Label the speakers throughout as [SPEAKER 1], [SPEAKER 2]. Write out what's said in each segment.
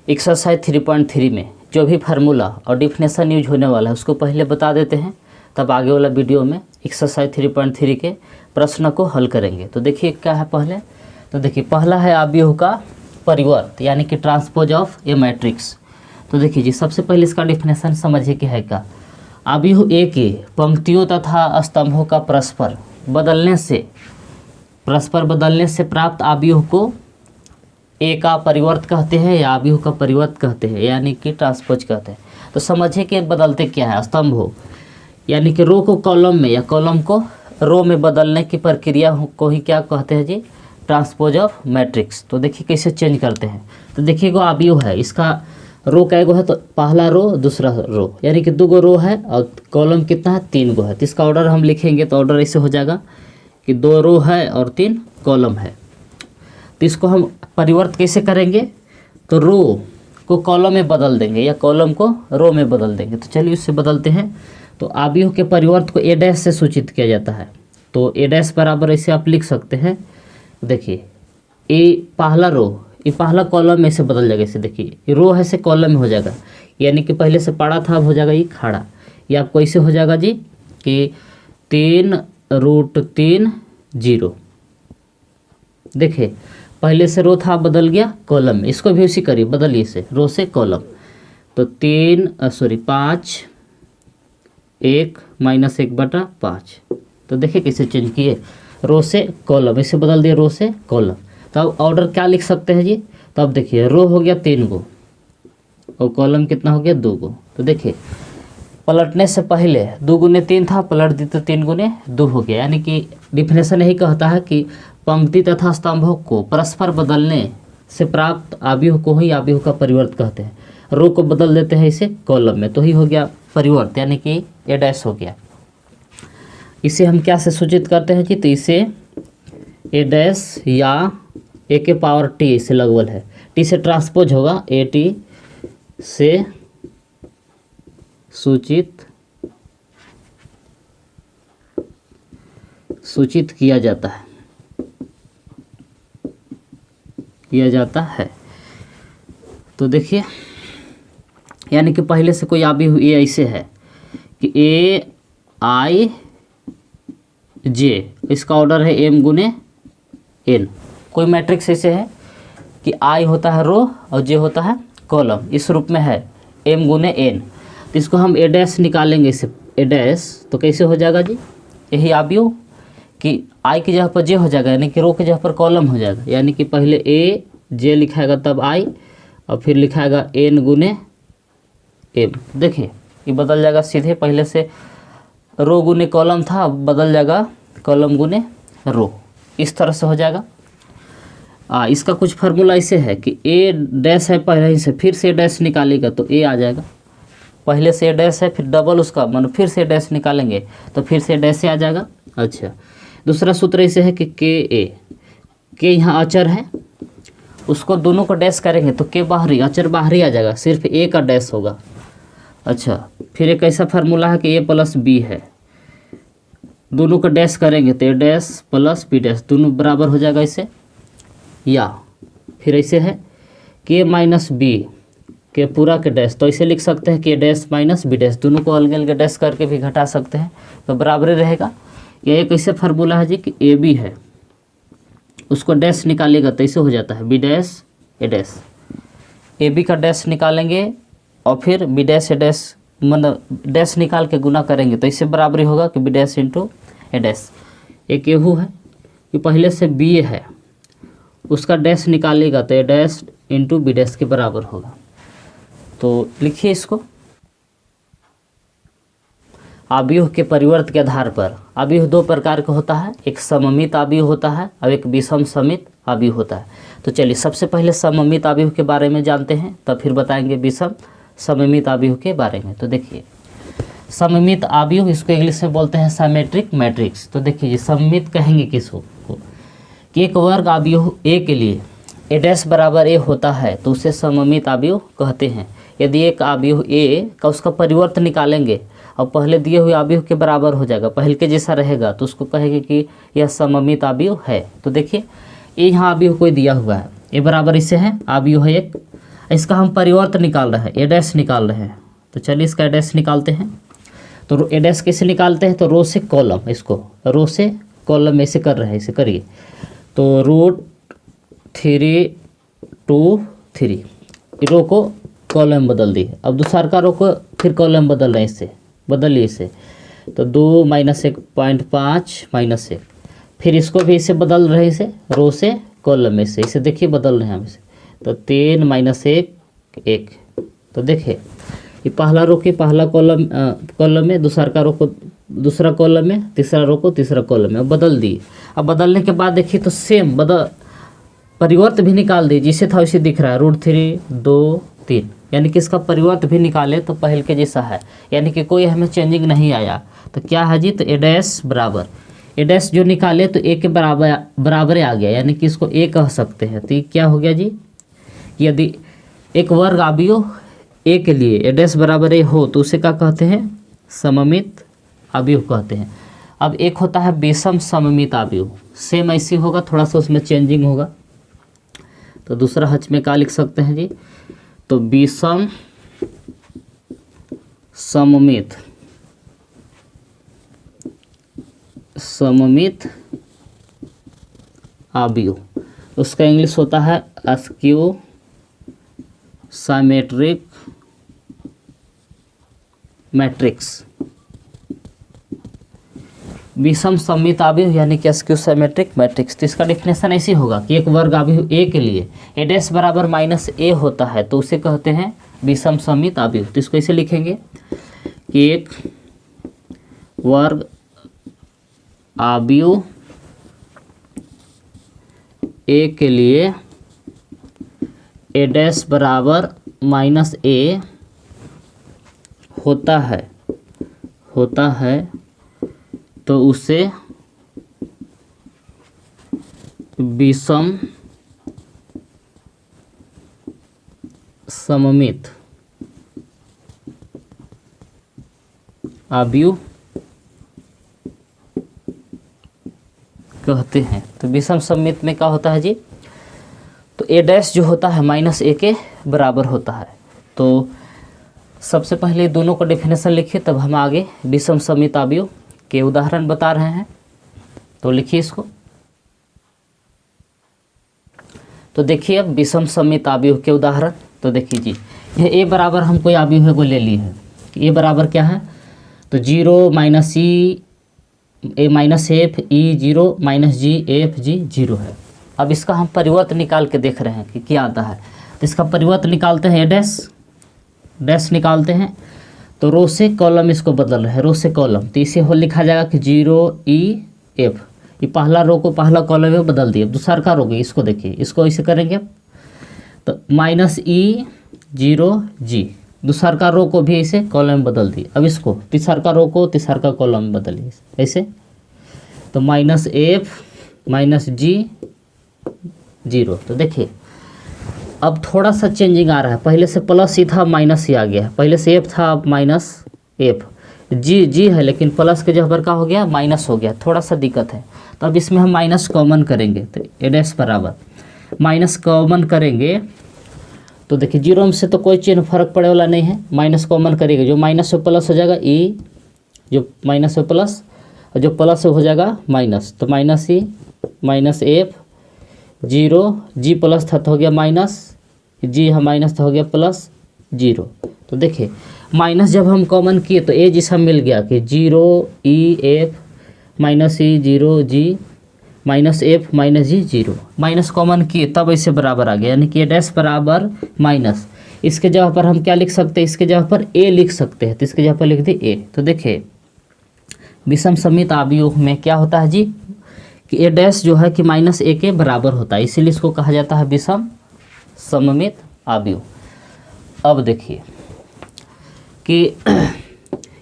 [SPEAKER 1] Exercise 3.3 में जो भी फार्मूला और डिफिनेशन यूज होने वाला है उसको पहले बता देते हैं, तब आगे वाला वीडियो में एक्सरसाइज 3.3 के प्रश्न को हल करेंगे। तो देखिए क्या है पहले, तो देखिए पहला है आव्यूह का परिवर्त यानी कि ट्रांसपोज ऑफ ए मैट्रिक्स। तो देखिए जी सबसे पहले इसका डिफिनेशन समझिए कि है क्या। आव्यूह ए के पंक्तियों तथा स्तंभों का परस्पर बदलने से प्राप्त आव्यूह को ए का परिवर्त कहते हैं या आव्यूह का परिवर्त कहते हैं, यानी कि ट्रांसपोज कहते हैं। तो समझिए कि बदलते क्या है, स्तंभ हो यानी कि रो को कॉलम में या कॉलम को रो में बदलने की प्रक्रिया को ही क्या कहते हैं जी, ट्रांसपोज ऑफ मैट्रिक्स। तो देखिए कैसे चेंज करते हैं। तो देखिए वो आव्यूह है, इसका रो कै गो है, तो पहला रो दूसरा रो यानी कि 2 गो रो है और कॉलम कितना है 3 गो है। तो इसका ऑर्डर हम लिखेंगे तो ऑर्डर ऐसे हो जाएगा कि 2 रो है और 3 कॉलम है। तो इसको हम परिवर्त कैसे करेंगे, तो रो को कॉलम में बदल देंगे या कॉलम को रो में बदल देंगे। तो चलिए उससे बदलते हैं। तो आव्यूह के परिवर्त को ए डैश से सूचित किया जाता है। तो ए डैश बराबर ऐसे आप लिख सकते हैं, देखिए ए पहला रो, ये पहला कॉलम में से बदल जाएगा। इसे देखिए रो है से कॉलम में हो जाएगा, यानी कि पहले से पड़ा था अब हो जाएगा ये खड़ा। ये आपको ऐसे हो जाएगा जी कि 3√3 0। देखिए पहले से रो था बदल गया कॉलम में, इसको भी उसी करिए बदलिए से रो से कॉलम। तो 5 1 - 1/5। तो देखिए कैसे चेंज किए, रो से कॉलम इसे बदल दिए रो से कॉलम। तो अब ऑर्डर क्या लिख सकते हैं जी, तो अब देखिए रो हो गया 3 गो और कॉलम कितना हो गया 2 गो। तो देखिए पलटने से पहले 2 × 3 था, पलट दी तो 3 × 2 हो गया। यानी कि डिफिनेशन यही कहता है कि पंक्ति तथा स्तंभों को परस्पर बदलने से प्राप्त आव्यूह को ही आव्यूह का परिवर्त कहते हैं। रो को बदल देते हैं इसे कॉलम में, तो ही हो गया परिवर्त यानी कि ए डैश हो गया। इसे हम क्या से सूचित करते हैं जी, तो इसे ए डैश या ए के पावर टी से लगभग है, टी से ट्रांसपोज होगा, ए टी से सूचित किया जाता है। तो देखिए यानी कि पहले से कोई आव्यूह ए ऐसे है कि ए आई जे, इसका ऑर्डर है m × n। कोई मैट्रिक्स ऐसे है कि आई होता है रो और जे होता है कॉलम, इस रूप में है m × n। तो इसको हम ए डैश निकालेंगे, इसे ए डैश तो कैसे हो जाएगा जी, यही आव्यूह कि आई की जगह पर जे हो जाएगा यानी कि रो की जगह पर कॉलम हो जाएगा। यानी कि पहले ए जे लिखाएगा तब आई और फिर लिखाएगा n × m। देखिए ये बदल जाएगा सीधे, पहले से रो × कॉलम था अब बदल जाएगा कॉलम × रो, इस तरह से हो जाएगा। इसका कुछ फार्मूला ऐसे है कि ए डैश है पहले ही से, फिर से ए डैश निकालेगा तो ए आ जाएगा। पहले से ए डैश है फिर डबल उसका मान फिर से डैश निकालेंगे तो फिर से डैश से आ जाएगा। अच्छा दूसरा सूत्र ऐसे है कि के यहाँ अचर है, उसको दोनों को डैश करेंगे तो के बाहरी अचर बाहरी आ जाएगा, सिर्फ ए का डैश होगा। अच्छा फिर एक ऐसा फार्मूला है कि ए + बी है, दोनों को डैश करेंगे तो ए डैश + बी डैश दोनों बराबर हो जाएगा इसे। या फिर ऐसे है के - बी के पूरा के डैश, तो ऐसे लिख सकते हैं कि डैश - बी डैश, दोनों को अलग अलग डैश करके भी घटा सकते हैं तो बराबर रहेगा। यह एक ऐसे फार्मूला है जी कि ए बी है, उसको डैश निकालेगा तो ऐसे हो जाता है B dash A dash. A B का डैश निकालेंगे और फिर बी डैश ए डैश मतलब डैश निकाल के गुना करेंगे तो इससे बराबरी होगा कि बी डैश × ए डैश। एक एहू है कि पहले से बी है, उसका डैश निकालेगा तो ए डैश × बी डैश के बराबर होगा। तो लिखिए इसको। आव्यूह के परिवर्त के आधार पर आव्यूह 2 प्रकार का होता है, एक सममित आव्यूह होता है और एक विषम समित आव्यूह होता है। तो चलिए सबसे पहले सममित आव्यूह के बारे में जानते हैं, तब फिर बताएंगे विषम सममित आव्यूह के बारे में। तो देखिए सममित आव्यूह, इसको इंग्लिश में बोलते हैं सिमेट्रिक मैट्रिक्स। तो देखिए सममित कहेंगे किसको कि एक वर्ग आव्यूह ए के लिए ए डैश बराबर ए होता है तो उसे सममित आव्यूह कहते हैं। यदि एक आव्यूह ए का उसका परिवर्त निकालेंगे और पहले दिए हुए आव्यूह के बराबर हो जाएगा, पहले के जैसा रहेगा, तो उसको कहेंगे कि यह सममित आव्यूह है। तो देखिए ये यहाँ आव्यूह कोई दिया हुआ है, ए बराबर इससे है आव्यूह है एक, इसका हम परिवर्त निकाल रहे हैं, ए डैश निकाल रहे हैं। तो चलिए इसका ए डैश निकालते हैं। तो ए डैश कैसे निकालते हैं? तो रो से कॉलम, इसको रो से कॉलम ऐसे कर रहे हैं, इसे करिए। तो √3 2 3 रो को कॉलम बदल दी है। अब दूसरा का रो को फिर कॉलम बदल रहे हैं, इससे बदलिए इसे। तो 2 - 1.5 -1, फिर इसको भी इसे बदल रहे हैं, इसे रो से कॉलम में से, इसे देखिए बदल रहे हैं हम इसे। तो 3 - 1 1। तो देखिए ये पहला रो के पहला कॉलम में, दूसरा का रो को दूसरा कॉलम में, तीसरा रो को तीसरा कॉलम में, अब बदल दिए। अब बदलने के बाद देखिए तो सेम परिवर्त भी निकाल दिए, जिसे था वैसे दिख रहा है, √3 2 3, यानी कि इसका परिवर्त भी निकाले तो पहले के जैसा है, यानी कि कोई हमें चेंजिंग नहीं आया। तो क्या है जी? तो ए डैश बराबर, ए डैश जो निकाले तो ए के बराबर आ गया, यानी कि इसको ए कह सकते हैं। तो ये क्या हो गया जी? यदि एक वर्ग अवयव ए के लिए ए डैश बराबर ए हो तो उसे क्या कहते हैं? सममित अवयव कहते हैं। अब एक होता है विषम सममित अवयव, सेम ऐसी होगा, थोड़ा सा उसमें चेंजिंग होगा। तो दूसरा हच में क्या लिख सकते हैं जी? तो विषम सममित अवयव, उसका इंग्लिश होता है स्क्यू सिमेट्रिक मैट्रिक्स। विषम सममित अवयव यानी कि स्क्यू सिमेट्रिक मैट्रिक्स। तो इसका डेफिनेशन ऐसी होगा कि एक वर्ग अवयव ए के लिए ए डैश बराबर -a होता है तो उसे कहते हैं विषम सममित अवयव। तो इसको ऐसे लिखेंगे कि एक वर्ग अवयव ए के लिए ए डैश बराबर -a होता है तो उसे विषम सममित अवयव कहते हैं। तो विषम सममित में क्या होता है जी? तो ए डैश जो होता है -a के बराबर होता है। तो सबसे पहले दोनों का डेफिनेशन लिखिए, तब हम आगे विषम सममित अवयव के उदाहरण बता रहे हैं। तो लिखिए इसको। तो देखिए अब विषम सममित अवयव के उदाहरण। तो देखिए जी, यह ए बराबर हम कोई अवयव है को ले लिए हैं। ए बराबर क्या है? तो 0 - ए -f e 0 -g f g 0 है। अब इसका हम परिवर्त निकाल के देख रहे हैं कि क्या आता है। तो इसका परिवर्त निकालते हैं, ए डैश निकालते हैं। तो रो से कॉलम इसको बदल रहे हैं, रो से कॉलम। तो इसे हो लिखा जाएगा कि 0 e f, ये पहला रो को पहला कॉलम में बदल दिए। दूसरा का रो, इसको देखिए, इसको ऐसे करेंगे तो -e 0 g, दूसरा का रो को भी ऐसे कॉलम में बदल दिए। अब इसको तीसरा का रो को तीसरा का कॉलम में बदलिए ऐसे। तो -f -g 0। तो देखिए अब थोड़ा सा चेंजिंग आ रहा है, पहले से प्लस ही था माइनस ही आ गया है, पहले से f था अब -f, जी है लेकिन प्लस के जगह पर क्या हो गया? माइनस हो गया, थोड़ा सा दिक्कत है। तो अब इसमें हम माइनस कॉमन करेंगे, तो ए डैश बराबर माइनस कॉमन करेंगे। तो देखिए 0 से तो कोई चिन्ह फर्क पड़े वाला नहीं है, माइनस कॉमन करेंगे, जो माइनस से प्लस हो जाएगा e, जो माइनस से प्लस, और जो प्लस से हो जाएगा माइनस। तो -e -f 0, g प्लस था तो हो गया माइनस, जी यहाँ माइनस तो हो गया प्लस 0। तो देखिए माइनस जब हम कॉमन किए तो ए जिसका मिल गया कि 0 e f -e 0 g -f -g 0, minus common किए तब ऐसे बराबर आ गया, यानी कि ए डैश बराबर माइनस। इसके जगह पर हम क्या लिख सकते हैं? इसके जगह पर ए लिख सकते हैं, तो इसके जगह पर लिख दी ए। तो देखिए विषम सममित अवयव में क्या होता है जी कि ए डैश जो है कि -a के बराबर होता है, इसीलिए इसको कहा जाता है विषम सममित अवयव। अब देखिए कि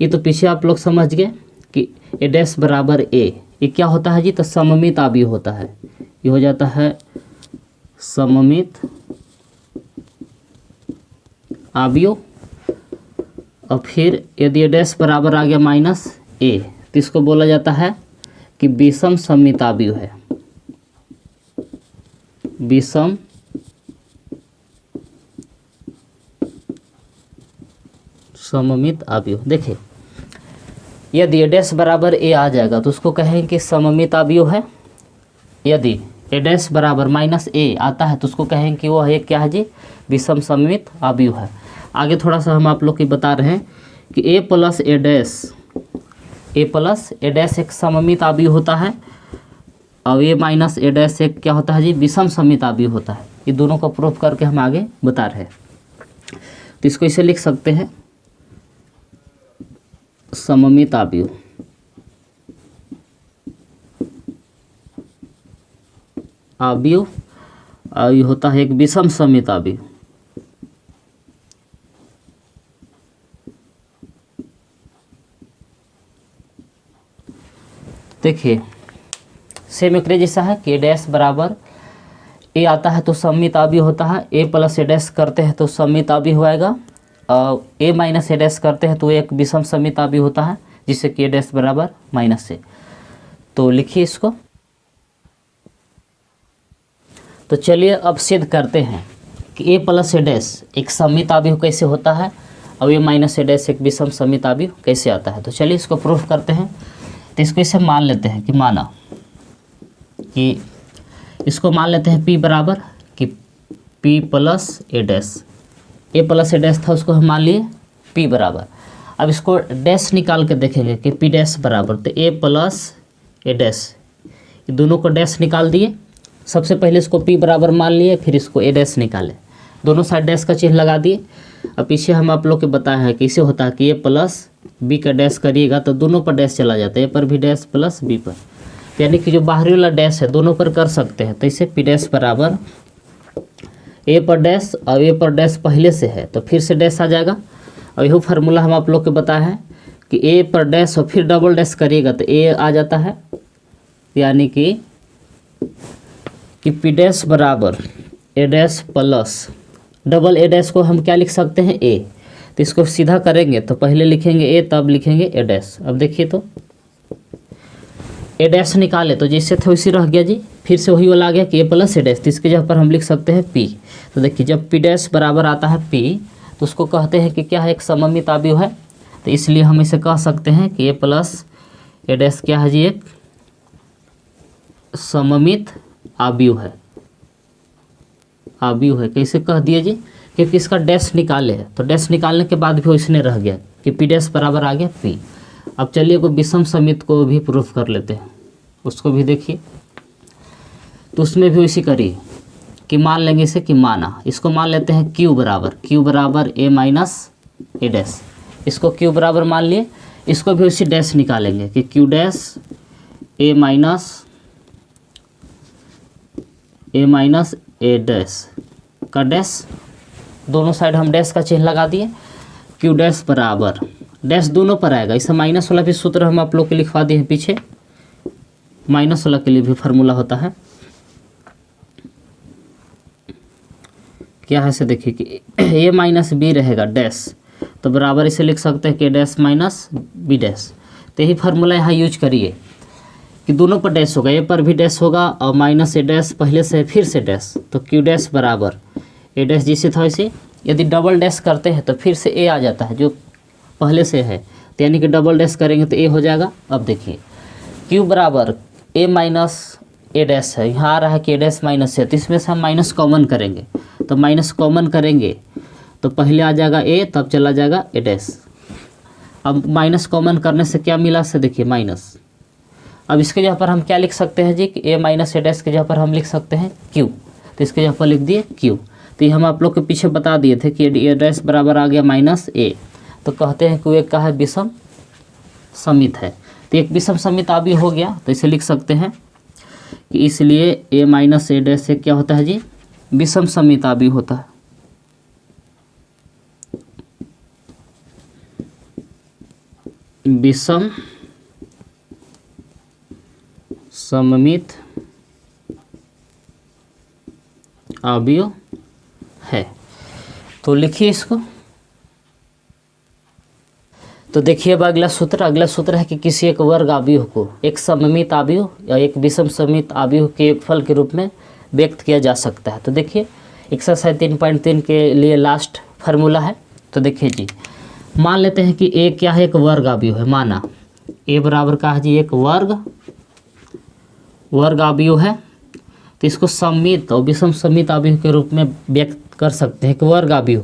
[SPEAKER 1] ये तो पीछे आप लोग समझ गए कि ए डैश बराबर ए, ये क्या होता है जी? तो सममित अवयव होता है, ये हो जाता है सममित अवयव। और फिर यदि ए डैश बराबर आ गया -a तो इसको बोला जाता है कि विषम सममित अवयव है, विषम सममित अवयव। देखिए यदि ए डैश बराबर ए आ जाएगा तो उसको कहेंगे कि सममित अवयव है। यदि ए डैश बराबर माइनस ए आता है तो उसको कहेंगे कि वह एक क्या है जी, विषम सममित अवयव है। आगे थोड़ा सा हम आप लोग को बता रहे हैं कि ए प्लस ए डैश एक सममित अवयव होता है और ए माइनस ए डैश एक क्या होता है जी, विषम सममित अवयव होता है। ये दोनों को प्रूफ करके हम आगे बता रहे हैं। तो इसको इसे लिख सकते हैं सममित अवयव। अवयव ये होता है एक विषम सममित अवयव। देखिए सेम एक जैसा है कि ए डैश बराबर ए आता है तो सममित अवयव होता है। ए प्लस ए डैश करते हैं तो सममित अवयव होएगा और ए माइनस ए डैश करते हैं तो एक विषम सममित अवयव होता है, जिससे कि ए डैश बराबर माइनस ए। तो लिखिए इसको। तो चलिए अब सिद्ध करते हैं कि ए प्लस ए डैश एक सममित अवयव कैसे होता है और ए माइनस ए डैश एक विषम सममित अवयव कैसे आता है। तो चलिए इसको प्रूफ करते हैं। तो इसको इसे मान लेते हैं कि माना कि इसको मान लेते हैं P बराबर कि P प्लस ए डैश, ए प्लस ए डैश था उसको हम मान लिए P बराबर। अब इसको डैश निकाल के देखेंगे कि P डैश बराबर, तो ए प्लस ए डैश, ये दोनों को डैश निकाल दिए। सबसे पहले इसको P बराबर मान लिए, फिर इसको ए डैश निकाले, दोनों साइड डैश का चिन्ह लगा दिए। अब पीछे हम आप लोग को बताया है कि इसे होता है कि ए प्लस बी का डैश करिएगा तो दोनों पर डैश चला जाता है, ए पर भी डैश प्लस बी पर, यानी कि जो बाहरी वाला डैश है दोनों पर कर सकते हैं। तो इसे P डैश बराबर ए पर डैश और ए पर डैश पहले से है तो फिर से डैश आ जाएगा। और यही फार्मूला हम आप लोग को बताया है कि ए पर डैश और फिर डबल डैश करिएगा तो ए आ जाता है, यानी कि P डैश बराबर A dash plus double A dash को हम क्या लिख सकते हैं ए। तो इसको सीधा करेंगे तो पहले लिखेंगे ए तब लिखेंगे ए डैश। अब देखिए तो ए डैश निकाले तो जैसे थे वैसे रह गया जी, फिर से वही वाला आ गया कि ए प्लस ए डैश, तो इसके जगह पर हम लिख सकते हैं P। तो देखिए जब P डैश बराबर आता है P तो उसको कहते हैं कि क्या है, एक सममित अवयव है। तो इसलिए हम इसे कह सकते हैं कि ए प्लस ए डैश क्या है जी, एक सममित अवयव है। अवयव है कैसे कह दिए जी, क्योंकि इसका डैश निकाले है तो डैश निकालने के बाद भी वैसने रह गया कि P डैश बराबर आ गया P। अब चलिए को विषम सममित को भी प्रूफ कर लेते हैं, उसको भी देखिए। तो उसमें भी वैसे करिए कि मान लेंगे इसे कि माना, इसको मान लेते हैं Q बराबर ए माइनस ए डैश, इसको Q बराबर मान लिए। इसको भी उसी डैश निकालेंगे कि Q डैश ए माइनस ए डैश का डैश, दोनों साइड हम डैश का चिन्ह लगा दिए। Q डैश बराबर डैश दोनों पर आएगा, इसे माइनस वाला भी सूत्र हम आप लोग के लिखवा दिए हैं पीछे, माइनस वाला के लिए भी फार्मूला होता है। क्या है इसे देखिए कि ए माइनस बी रहेगा डैश, तो बराबर इसे लिख सकते हैं कि डैश माइनस बी डैश। तो यही फार्मूला यहाँ यूज करिए कि दोनों पर डैश होगा, ए पर भी डैश होगा और माइनस ए डैश पहले से फिर से डैश। तो Q डैश बराबर ए डैश जैसे था वैसे, यदि डबल डैश करते हैं तो फिर से ए आ जाता है जो पहले से है, तो यानी कि डबल डैश करेंगे तो ए हो जाएगा। अब देखिए Q बराबर ए माइनस ए डैश है, यहाँ आ रहा है कि ए डैश माइनस है तो इसमें से हम माइनस कॉमन करेंगे। तो माइनस कॉमन करेंगे तो पहले आ जाएगा ए तब चला जाएगा ए डैश। अब माइनस कॉमन करने से क्या मिला से देखिए माइनस। अब इसके जगह पर हम क्या लिख सकते हैं जी कि ए माइनस ए डैश के जगह पर हम लिख सकते हैं Q, तो इसके जगह पर लिख दिए Q। तो ये हम आप लोग के पीछे बता दिए थे कि ए डैश बराबर आ गया माइनस ए, तो कहते हैं कि वो एक का है विषम सममित है। तो एक विषम सममित अवयव हो गया, तो इसे लिख सकते हैं कि इसलिए ए माइनस ए डैश से क्या होता है जी, विषम सममित अवयव होता है। विषम सममित अवयव है। तो लिखिए इसको। तो देखिए अब अगला सूत्र है कि किसी एक वर्ग अवयव को एक सममित अवयव या एक विषम सममित अवयव के योगफल के रूप में व्यक्त किया जा सकता है। तो देखिए एक्सरसाइज 3.3 के लिए लास्ट फार्मूला है। तो देखिए जी, मान लेते हैं कि ए क्या है, एक वर्ग अवयव है। माना ए बराबर का है जी एक वर्ग अवयव है। तो इसको सममित और विषम सममित अवयव के रूप में व्यक्त कर सकते हैं कि वर्ग अवयव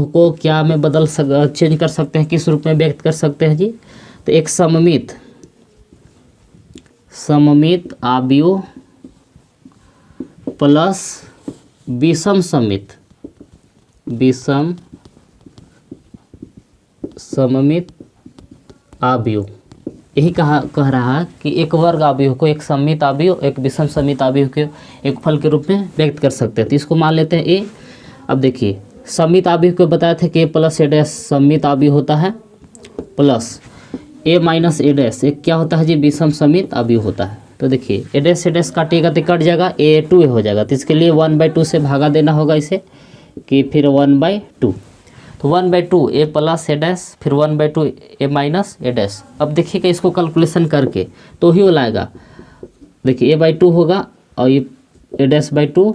[SPEAKER 1] को क्या में चेंज कर सकते हैं, किस रूप में व्यक्त कर सकते हैं जी। तो एक सममित अवयव प्लस विषम सममित अवयव, यही कह रहा है कि एक वर्ग अवयव को एक सममित अवयव एक विषम सममित अवयव के एक फल के रूप में व्यक्त कर सकते हैं। तो इसको मान लेते हैं ए। अब देखिए सममित अवयव को बताए थे कि ए प्लस ए डैश सममित अवयव होता है, प्लस ए माइनस ए डैश एक क्या होता है जी, विषम सममित अवयव होता है। तो देखिए ए डैश काटिएगा तो कट जाएगा, ए 2 हो जाएगा। तो इसके लिए 1/2 से भागा देना होगा इसे, कि फिर 1/2। तो 1/2 ए प्लस ए डैश, फिर 1/2 ए माइनस ए डैश। अब देखिएगा इसको कैलकुलेशन करके तो ही वो लाएगा। देखिए a/2 होगा और ये a'/2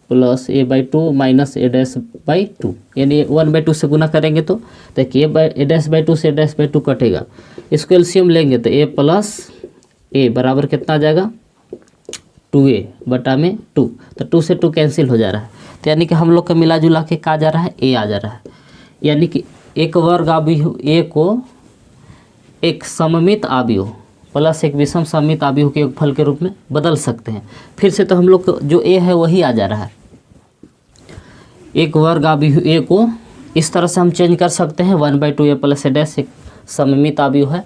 [SPEAKER 1] plus a/2 minus a'/2, यानी 1/2 से गुना करेंगे तो देखिए a'/2 से a'/2 कटेगा। इसको एलसीएम लेंगे तो a प्लस ए बराबर कितना आ जाएगा, 2a बटा में 2। तो 2 से 2 कैंसिल हो जा रहा है। तो यानी कि हम लोग का मिला जुला के क्या आ जा रहा है, a आ जा रहा है। यानी कि एक वर्ग अवयव ए को एक सममित अवयव प्लस एक विषम सममित अवयव के फल के रूप में बदल सकते हैं। फिर से तो हम लोग जो ए है वही आ जा रहा है। एक वर्ग अवयव ए को इस तरह से हम चेंज कर सकते हैं, 1/2 ए प्लस ए डैश एक सममित अवयव है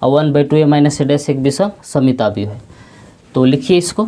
[SPEAKER 1] और 1/2 ए माइनस ए डैश एक विषम सममित अवयव है। तो लिखिए इसको।